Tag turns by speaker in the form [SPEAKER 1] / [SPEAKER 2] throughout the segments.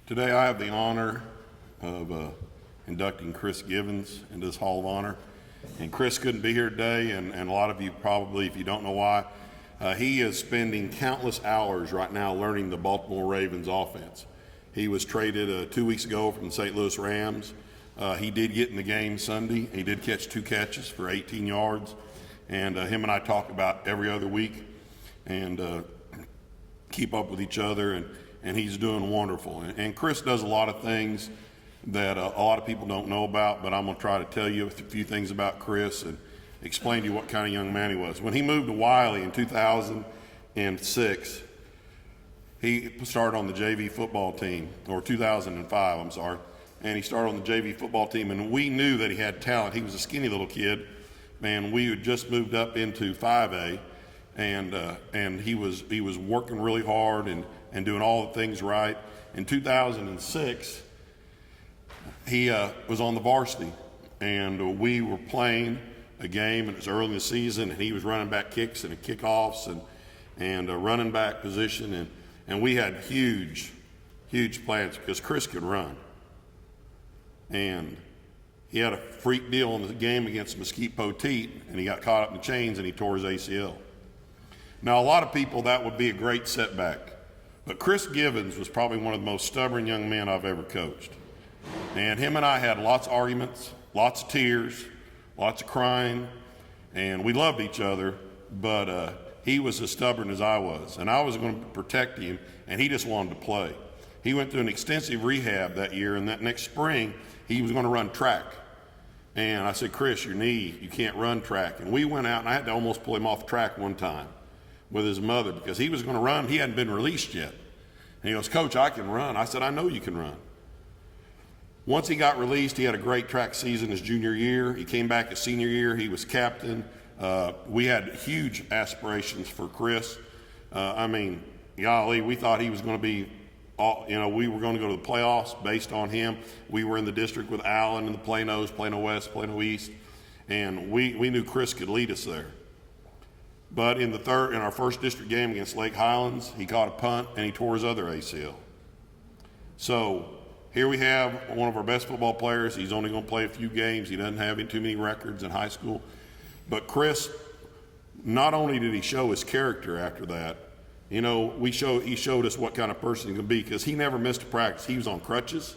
[SPEAKER 1] Today I have the honor of inducting Chris Gibbons into this Hall of Honor. And Chris couldn't be here today, and a lot of you probably, if you don't know why, he is spending countless hours right now learning the Baltimore Ravens offense. He was traded 2 weeks ago from the St. Louis Rams. He did get in the game Sunday. He did catch 2 catches for 18 yards. And him and I talk about every other week and keep up with each other, and he's doing wonderful. And Chris does a lot of things that a lot of people don't know about, but I'm going to try to tell you a few things about Chris and explain to you what kind of young man he was. When he moved to Wylie in 2006, he started on the JV football team, or 2005, I'm sorry, and he started on the JV football team, and we knew that he had talent. He was a skinny little kid, and we had just moved up into 5A, and he was working really hard and doing all the things right. In 2006, he was on the varsity, and we were playing a game, and it was early in the season, and he was running back kicks and kickoffs and a running back position, and we had huge plans because Chris could run. And he had a freak deal in the game against Mesquite Poteet, and he got caught up in the chains and he tore his ACL. Now, a lot of people, that would be a great setback. But Chris Gibbons was probably one of the most stubborn young men I've ever coached. And him and I had lots of arguments, lots of tears, lots of crying, and we loved each other, but he was as stubborn as I was. And I was going to protect him, and he just wanted to play. He went through an extensive rehab that year, and that next spring, he was going to run track. And I said, Chris, your knee, you can't run track. And we went out, and I had to almost pull him off track one time with his mother because he was going to run. He hadn't been released yet. And he goes, Coach, I can run. I said, I know you can run. Once he got released, he had a great track season his junior year. He came back his senior year. He was captain. We had huge aspirations for Chris. Golly, we thought he was going to be, we were going to go to the playoffs based on him. We were in the district with Allen and the Planos, Plano West, Plano East, and we knew Chris could lead us there. But in our first district game against Lake Highlands, he caught a punt and he tore his other ACL. So here we have one of our best football players. He's only going to play a few games. He doesn't have too many records in high school. But Chris, not only did he show his character after that, he showed us what kind of person he could be because he never missed a practice. He was on crutches.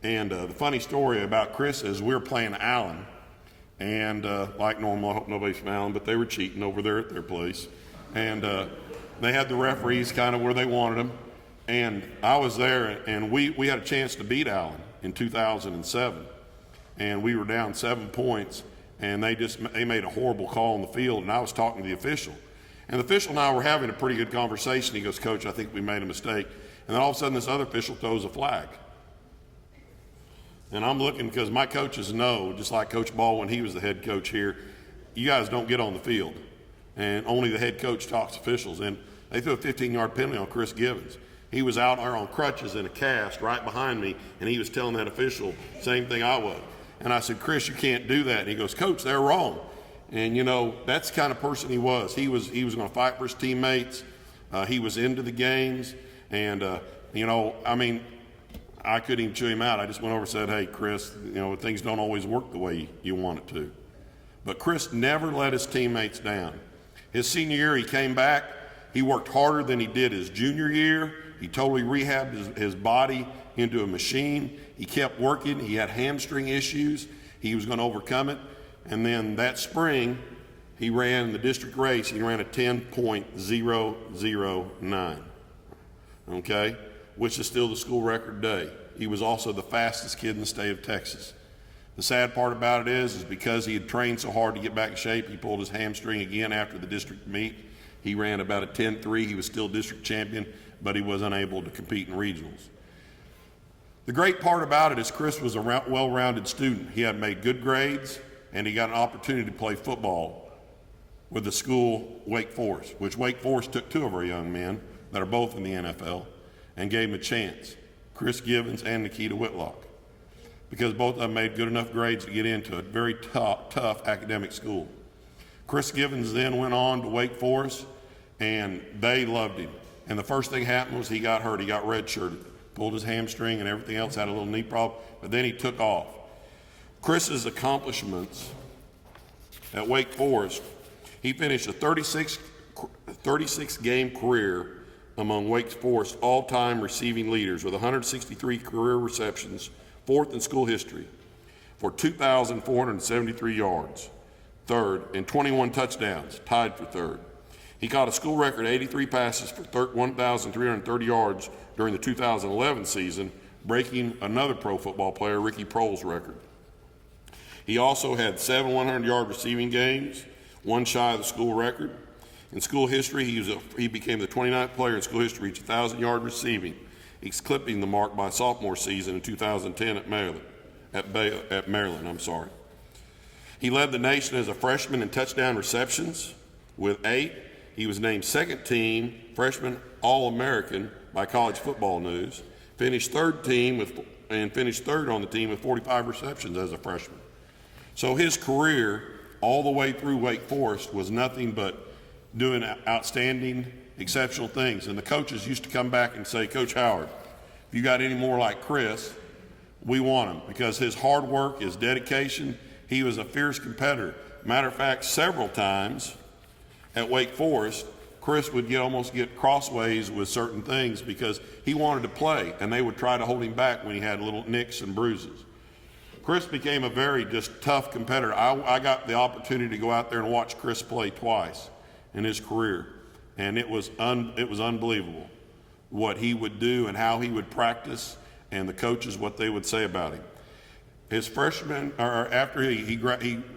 [SPEAKER 1] And the funny story about Chris is we were playing Allen. And like normal, I hope nobody's from Allen, but they were cheating over there at their place. And they had the referees kind of where they wanted them. And I was there, and we had a chance to beat Allen in 2007. And we were down 7 points, and they made a horrible call on the field, and I was talking to the official. And the official and I were having a pretty good conversation. He goes, Coach, I think we made a mistake. And then all of a sudden, this other official throws a flag. And I'm looking because my coaches know, just like Coach Ball when he was the head coach here, you guys don't get on the field. And only the head coach talks to officials. And they threw a 15-yard penalty on Chris Gibbons. He was out there on crutches in a cast right behind me, and he was telling that official same thing I was. And I said, Chris, you can't do that. And he goes, Coach, they're wrong. And, that's the kind of person he was. He was going to fight for his teammates. He was into the games. And, I couldn't even chew him out. I just went over and said, hey, Chris, things don't always work the way you want it to. But Chris never let his teammates down. His senior year, he came back. He worked harder than he did his junior year. He totally rehabbed his body into a machine. He kept working. He had hamstring issues. He was going to overcome it. And then that spring, he ran the district race. He ran a 10.009, okay, which is still the school record day. He was also the fastest kid in the state of Texas. The sad part about it is because he had trained so hard to get back in shape, he pulled his hamstring again after the district meet. He ran about a 10.3. He was still district champion, but he was unable to compete in regionals. The great part about it is Chris was a well-rounded student. He had made good grades, and he got an opportunity to play football with the school Wake Forest, which Wake Forest took 2 of our young men that are both in the NFL and gave him a chance, Chris Gibbons and Nikita Whitlock, because both of them made good enough grades to get into a very tough academic school. Chris Gibbons then went on to Wake Forest, and they loved him. And the first thing happened was he got hurt. He got redshirted. pulled his hamstring and everything else, had a little knee problem, but then he took off. Chris's accomplishments at Wake Forest, he finished a 36-game career among Wake Forest all-time receiving leaders with 163 career receptions, fourth in school history, for 2,473 yards, third, and 21 touchdowns, tied for third. He caught a school record 83 passes for 1,330 yards during the 2011 season, breaking another pro football player, Ricky Proehl's record. He also had 7 100-yard receiving games, one shy of the school record. In school history, he became the 29th player in school history to reach 1,000-yard receiving, eclipsing the mark by sophomore season in 2010 at Maryland. He led the nation as a freshman in touchdown receptions with 8. He was named second team freshman All-American by College Football News. Finished third on the team with 45 receptions as a freshman. So his career, all the way through Wake Forest, was nothing but doing outstanding, exceptional things. And the coaches used to come back and say, Coach Howard, if you got any more like Chris, we want him, because his hard work, his dedication, he was a fierce competitor. Matter of fact, several times at Wake Forest, Chris would almost get crossways with certain things because he wanted to play, and they would try to hold him back when he had little nicks and bruises. Chris became a very just tough competitor. I got the opportunity to go out there and watch Chris play twice in his career, and it was unbelievable what he would do and how he would practice, and the coaches what they would say about him. His freshman, or after he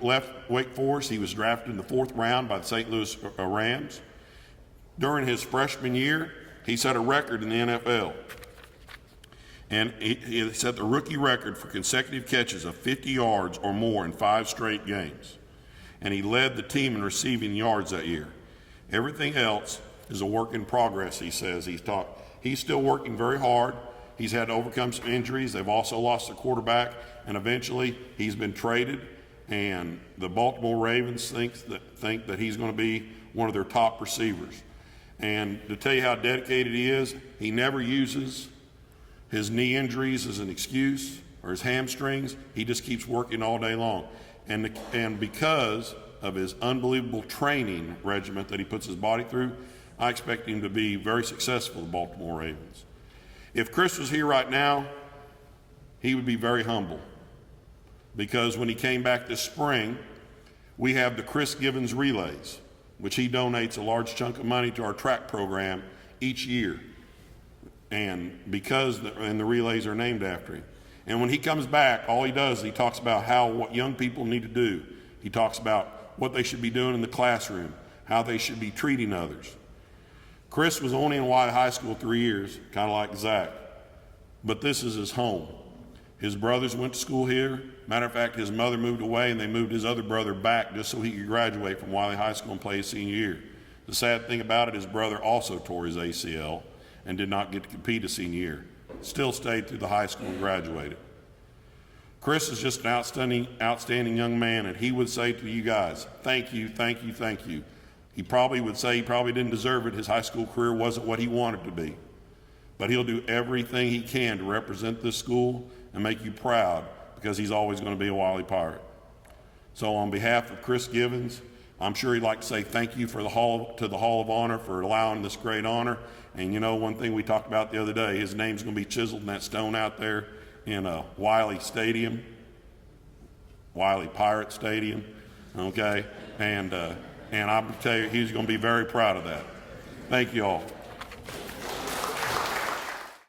[SPEAKER 1] left Wake Forest, he was drafted in the 4th round by the St. Louis Rams. During his freshman year, he set a record in the NFL. And he set the rookie record for consecutive catches of 50 yards or more in 5 straight games. And he led the team in receiving yards that year. Everything else is a work in progress, he says. He's still working very hard. He's had to overcome some injuries. They've also lost the quarterback, and eventually he's been traded. And the Baltimore Ravens think that he's going to be one of their top receivers. And to tell you how dedicated he is, he never uses his knee injuries as an excuse or his hamstrings. He just keeps working all day long. And because of his unbelievable training regiment that he puts his body through, I expect him to be very successful with the Baltimore Ravens. If Chris was here right now, he would be very humble, because when he came back this spring, we have the Chris Gibbons relays, which he donates a large chunk of money to our track program each year. And because the relays are named after him. And when he comes back, all he does is he talks about what young people need to do. He talks about what they should be doing in the classroom, how they should be treating others. Chris was only in Wylie High School 3 years, kind of like Zach, but this is his home. His brothers went to school here. Matter of fact, his mother moved away, and they moved his other brother back just so he could graduate from Wylie High School and play his senior year. The sad thing about it, his brother also tore his ACL and did not get to compete his senior year. Still stayed through the high school and graduated. Chris is just an outstanding young man, and he would say to you guys, thank you, thank you, thank you. He probably would say he probably didn't deserve it. His high school career wasn't what he wanted to be. But he'll do everything he can to represent this school and make you proud, because he's always going to be a Wylie Pirate. So on behalf of Chris Gibbons, I'm sure he'd like to say thank you to the Hall of Honor for allowing this great honor. And you know, one thing we talked about the other day, his name's going to be chiseled in that stone out there in Wylie Stadium, Wylie Pirate Stadium, okay? And I'm going to tell you, he's going to be very proud of that. Thank you all.